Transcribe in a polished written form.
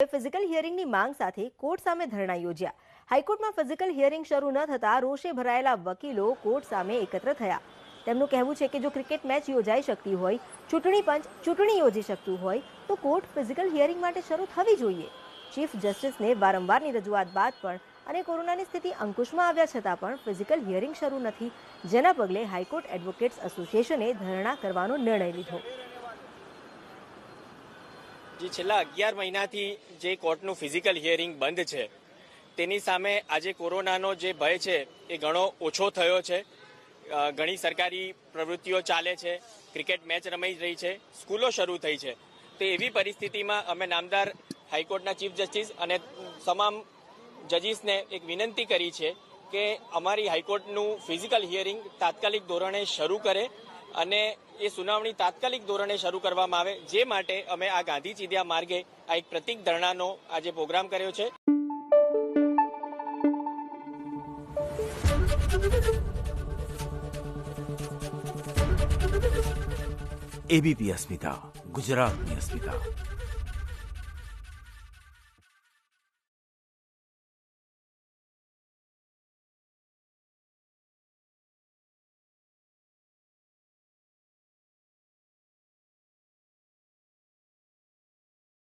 Physical હિયરિંગની માંગ સાથે court સામે ધરણા યોજ્યા। હાઈકોર્ટમાં ફિઝિકલ હિયરિંગ શરૂ ન થતા રોષે ભરાયેલા વકીલો કોર્ટ સામે એકત્ર થયા। તેમનું કહેવું છે કે જો ક્રિકેટ મેચ યોજાઈ શકતી હોય, ચૂંટણી પંચ ચૂંટણી યોજી શકતું હોય તો કોર્ટ ફિઝિકલ હિયરિંગ માટે શરૂ થવી જોઈએ। ચીફ જસ્ટિસને વારંવારની રજૂઆત બાદ પણ અને કોરોનાની સ્થિતિ અંકુશમાં આવ્યા છતાં પણ ફિઝિકલ હિયરિંગ શરૂ નથી, જેના પગલે હાઈકોર્ટ એડવોકેટ્સ એસોસિએશને ધરણા કરવાનો નિર્ણય લીધો। જે છેલ્લા 11 મહિનાથી જે કોર્ટનું ફિઝિકલ હિયરિંગ બંધ છે તેની સામે આજે કોરોનાનો જે ભય છે એ ઘણો ઓછો થયો છે। ઘણી સરકારી પ્રવૃત્તિઓ ચાલે છે, ક્રિકેટ મેચ રમાઈ રહી છે, સ્કૂલો શરૂ થઈ છે। તો એવી પરિસ્થિતિમાં અમે નામદાર હાઈકોર્ટના ચીફ જસ્ટિસ અને તમામ જજીસને એક વિનંતી કરી છે કે અમારી હાઈકોર્ટનું ફિઝિકલ હિયરિંગ તાત્કાલિક ધોરણે શરૂ કરે અને એ સુનાવણી તાત્કાલિક ધોરણે શરૂ કરવામાં આવે, જે માટે અમે આ ગાંધી ચીધિયા માર્ગે આ એક પ્રતિક ધરણાનો આજે પ્રોગ્રામ કર્યો છે। એબીપી અસ્મિતા, ગુજરાતની અસ્મિતા।